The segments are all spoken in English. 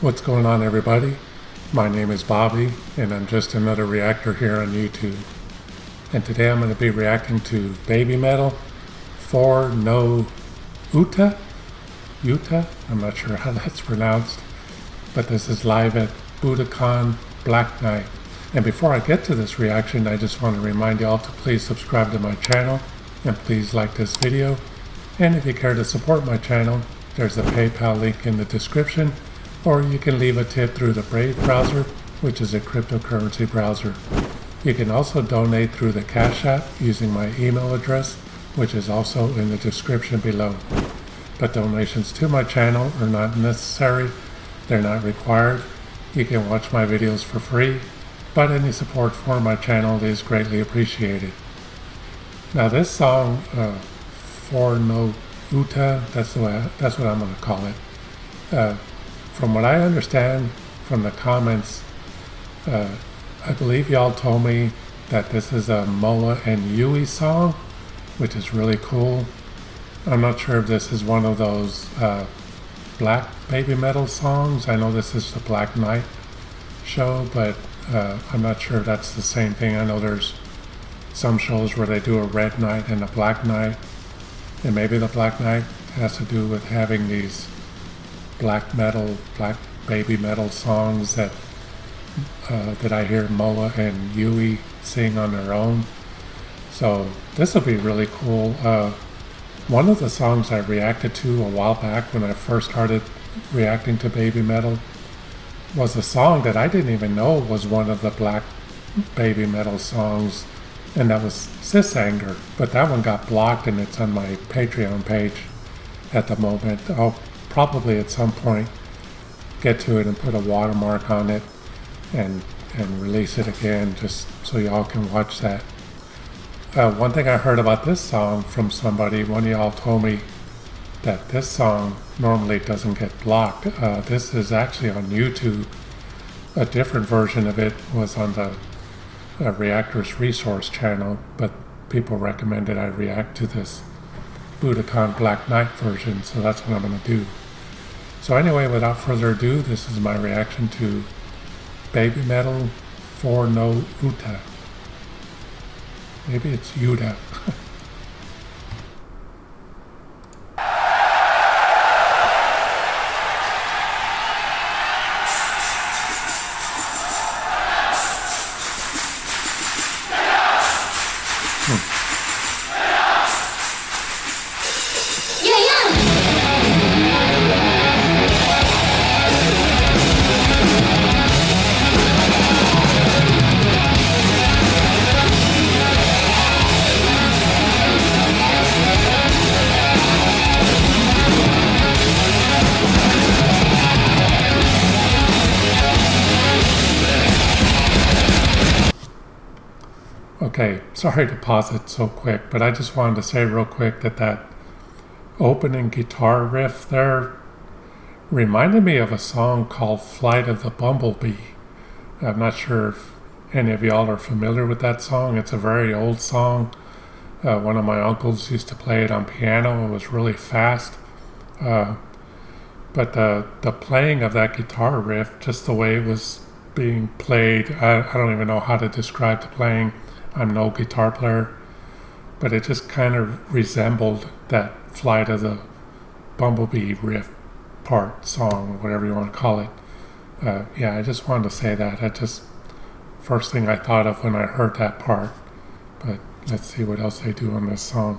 What's going on, everybody? My name is Bobby, and I'm just another reactor here on YouTube. And today I'm going to be reacting to BabyMetal for No Uta? Uta? I'm not sure how that's pronounced. But this is live at Budokan Black Night. And before I get to this reaction, I just want to remind you all to please subscribe to my channel and please like this video. And if you care to support my channel, there's a PayPal link in the description, or you can leave a tip through the Brave browser, which is a cryptocurrency browser. You can also donate through the Cash App using my email address, which is also in the description below. But donations to my channel are not necessary, they're not required. You can watch my videos for free, but any support for my channel is greatly appreciated. Now this song, for No Uta, that's what I'm going to call it. From what I understand from the comments, I believe y'all told me that this is a Moa and Yui song, which is really cool. I'm not sure if this is one of those black BabyMetal songs. I know this is the Black Night show, but I'm not sure if that's the same thing. I know there's some shows where they do a red night and a black night, and maybe the Black Night has to do with having these black BabyMetal songs that I hear Moa and Yui sing on their own. So this will be really cool. One of the songs I reacted to a while back when I first started reacting to BabyMetal was a song that I didn't even know was one of the black BabyMetal songs, and that was Sis Anger. But that one got blocked and it's on my Patreon page at the moment. I'll probably at some point get to it and put a watermark on it and release it again just so y'all can watch that. One thing I heard about this song from somebody, one of y'all told me that this song normally doesn't get blocked. This is actually on YouTube. A different version of it was on the Reactor's resource channel, but people recommended I react to this Budokan Black Night version, so that's what I'm going to do. So anyway, without further ado, this is my reaction to BabyMetal for No Uta. Maybe it's Uta. Okay, sorry to pause it so quick, but I just wanted to say real quick that opening guitar riff there reminded me of a song called Flight of the Bumblebee. I'm not sure if any of y'all are familiar with that song. It's a very old song. One of my uncles used to play it on piano. It was really fast. But the playing of that guitar riff, just the way it was being played, I don't even know how to describe the playing. I'm no guitar player, but it just kind of resembled that Flight of the Bumblebee riff part, song, whatever you want to call it. Yeah, I just wanted to say that. That just first thing I thought of when I heard that part. But let's see what else they do on this song.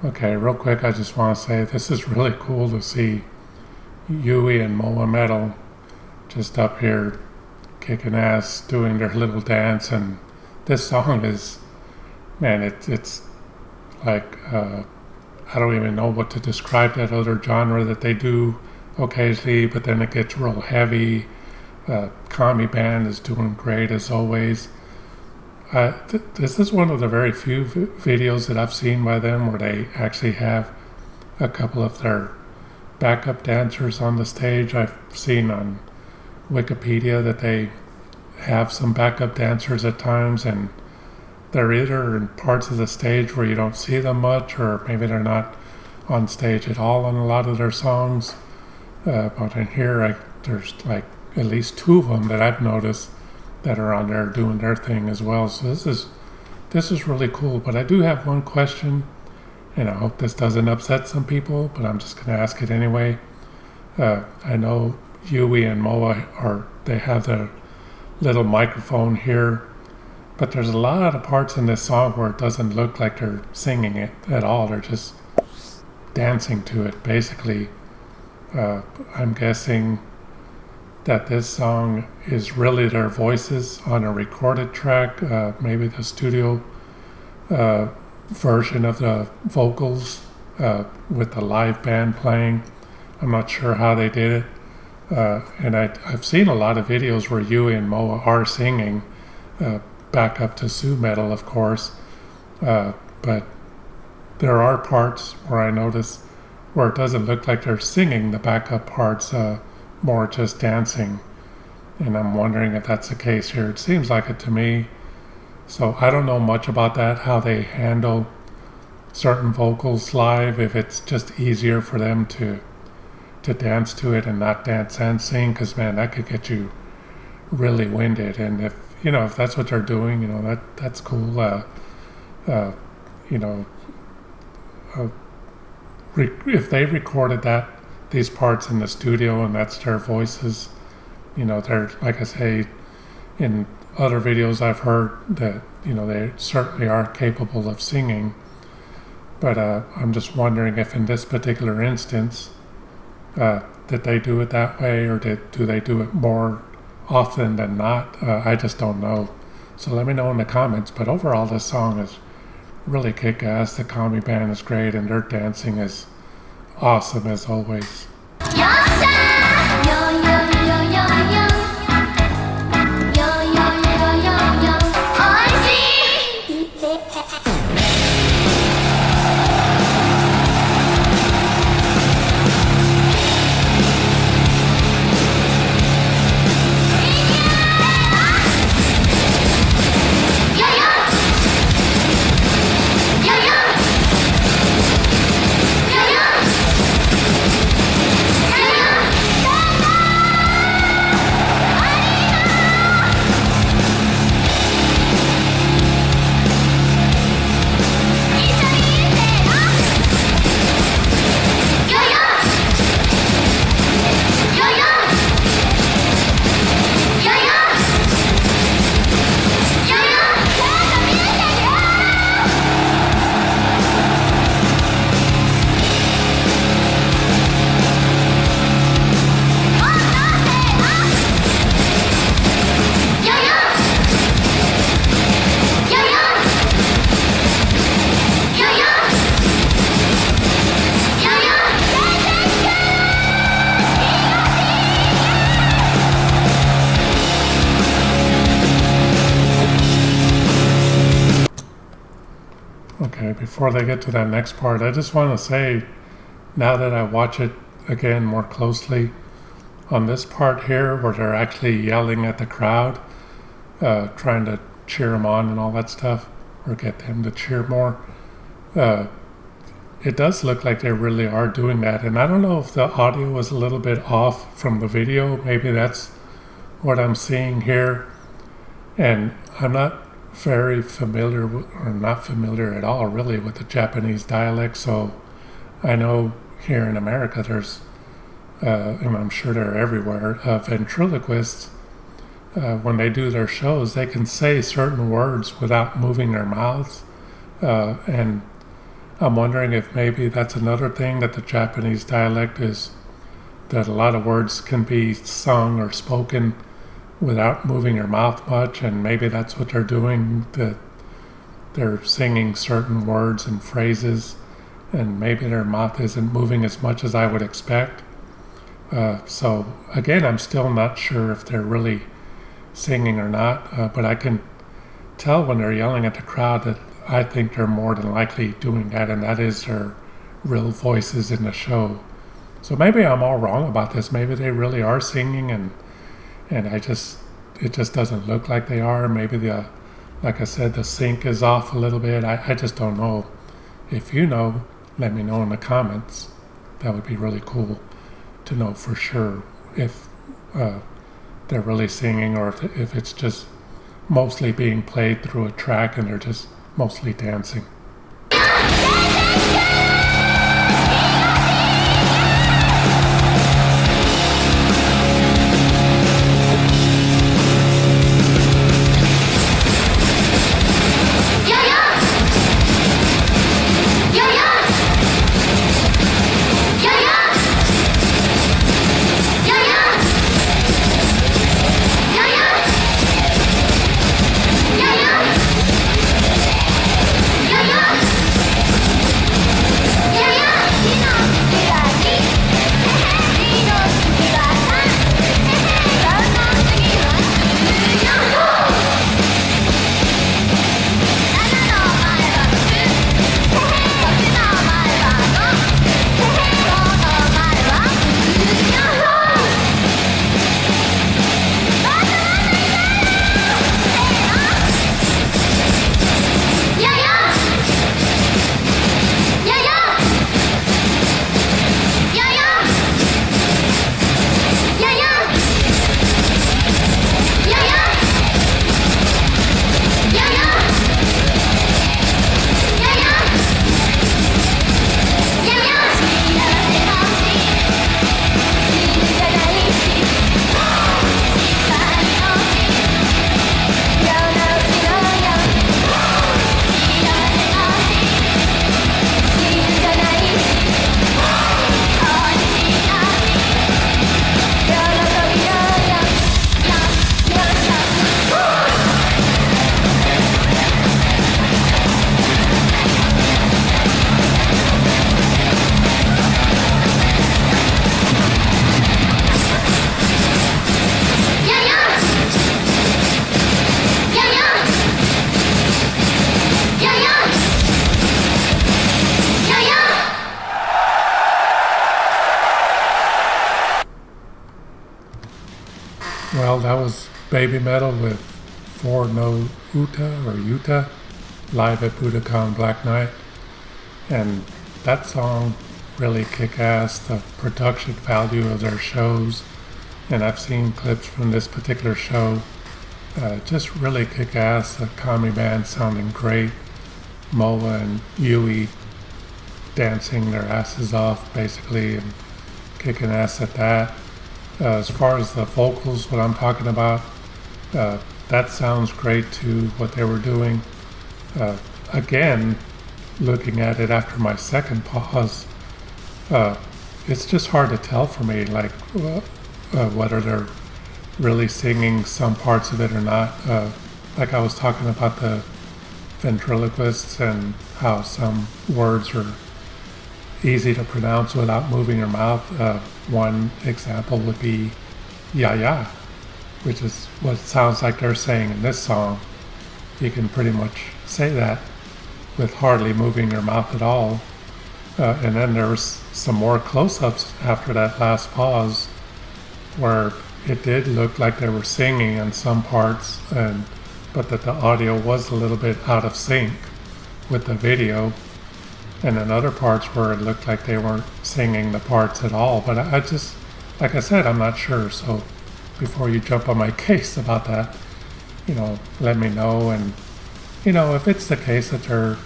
Okay, real quick, I just want to say this is really cool to see Yui and BabyMetal just up here kicking ass, doing their little dance, and this song is, man, it's like, I don't even know what to describe that other genre that they do occasionally, but then it gets real heavy. Kami Band is doing great as always. This is one of the very few videos that I've seen by them where they actually have a couple of their backup dancers on the stage. I've seen on Wikipedia that they have some backup dancers at times, and they're either in parts of the stage where you don't see them much, or maybe they're not on stage at all on a lot of their songs. But in here, there's like at least two of them that I've noticed that are on there doing their thing as well. So this is really cool. But I do have one question, and I hope this doesn't upset some people, but I'm just going to ask it anyway. I know Yui and Moa they have their little microphone here, but there's a lot of parts in this song where it doesn't look like they're singing it at all. They're just dancing to it, basically. I'm guessing that this song is really their voices on a recorded track, maybe the studio version of the vocals with the live band playing. I'm not sure how they did it. And I've seen a lot of videos where Yui and Moa are singing, back up to Sue Metal, of course. But there are parts where I notice where it doesn't look like they're singing the backup parts, more just dancing. And I'm wondering if that's the case here. It seems like it to me. So I don't know much about that, how they handle certain vocals live, if it's just easier for them to dance to it and not dance and sing, because man, that could get you really winded. And if that's what they're doing, that's cool. If they recorded these parts in the studio and that's their voices, they're, like I say, in other videos I've heard that, they certainly are capable of singing. But I'm just wondering if in this particular instance, did they do it that way, or do they do it more often than not? I just don't know. So let me know in the comments. But overall, this song is really kick-ass. The Kami Band is great, and their dancing is awesome as always. Okay, before they get to that next part, I just want to say, now that I watch it again more closely, on this part here where they're actually yelling at the crowd, trying to cheer them on and all that stuff, or get them to cheer more, it does look like they really are doing that. And I don't know if the audio was a little bit off from the video. Maybe that's what I'm seeing here. And I'm not very familiar with, or not familiar at all really, with the Japanese dialect. So I know here in America there's, and I'm sure they're everywhere, ventriloquists, when they do their shows, they can say certain words without moving their mouths. And I'm wondering if maybe that's another thing that the Japanese dialect is, that a lot of words can be sung or spoken without moving your mouth much, and maybe that's what they're doing, that they're singing certain words and phrases, and maybe their mouth isn't moving as much as I would expect. So again, I'm still not sure if they're really singing or not, but I can tell when they're yelling at the crowd that I think they're more than likely doing that, and that is their real voices in the show. So maybe I'm all wrong about this. Maybe they really are singing, and it just doesn't look like they are. Maybe like I said, the sync is off a little bit. I just don't know. If you know, let me know in the comments. That would be really cool to know for sure if they're really singing, or if it's just mostly being played through a track and they're just mostly dancing. Well, that was BabyMetal with For No Uta live at Budokan Black Night, and that song really kick-ass. The production value of their shows, and I've seen clips from this particular show, just really kick-ass. The Kami band sounding great, Moa and Yui dancing their asses off basically and kicking ass at that. As far as the vocals, what I'm talking about, that sounds great too, what they were doing. Again, looking at it after my second pause, it's just hard to tell for me, like, whether they're really singing some parts of it or not. Like I was talking about the ventriloquists and how some words are easy to pronounce without moving your mouth. One example would be ya, which is what it sounds like they're saying in this song. You can pretty much say that with hardly moving your mouth at all. And then there was some more close-ups after that last pause where it did look like they were singing in some parts, but that the audio was a little bit out of sync with the video. And in other parts where it looked like they weren't singing the parts at all. But I just, like I said, I'm not sure. So before you jump on my case about that, let me know. And, if it's the case that they're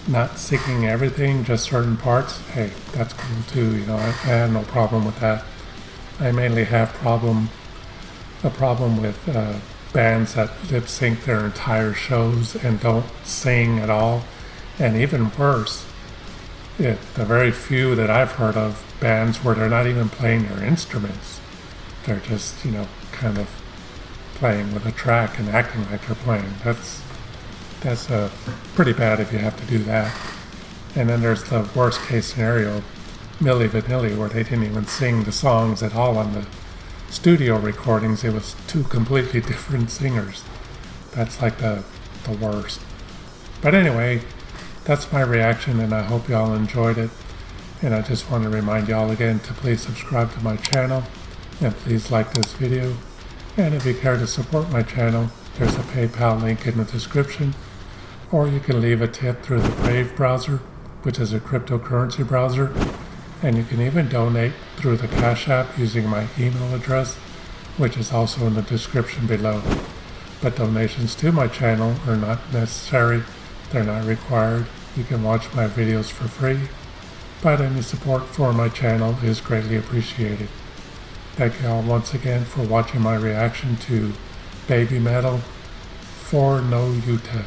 not singing everything, just certain parts, hey, that's cool too. I have no problem with that. I mainly have a problem with bands that lip sync their entire shows and don't sing at all. And even worse, the very few that I've heard of bands where they're not even playing their instruments. They're just, kind of playing with a track and acting like they're playing. That's pretty bad if you have to do that. And then there's the worst case scenario, Milli Vanilli, where they didn't even sing the songs at all on the studio recordings. It was two completely different singers. That's like the worst. But anyway, that's my reaction, and I hope y'all enjoyed it. And I just want to remind y'all again to please subscribe to my channel, and please like this video. And if you care to support my channel, there's a PayPal link in the description, or you can leave a tip through the Brave browser, which is a cryptocurrency browser, and you can even donate through the Cash App using my email address, which is also in the description below. But donations to my channel are not necessary, they're not required. You can watch my videos for free, but any support for my channel is greatly appreciated. Thank you all once again for watching my reaction to BabyMetal for No Uta.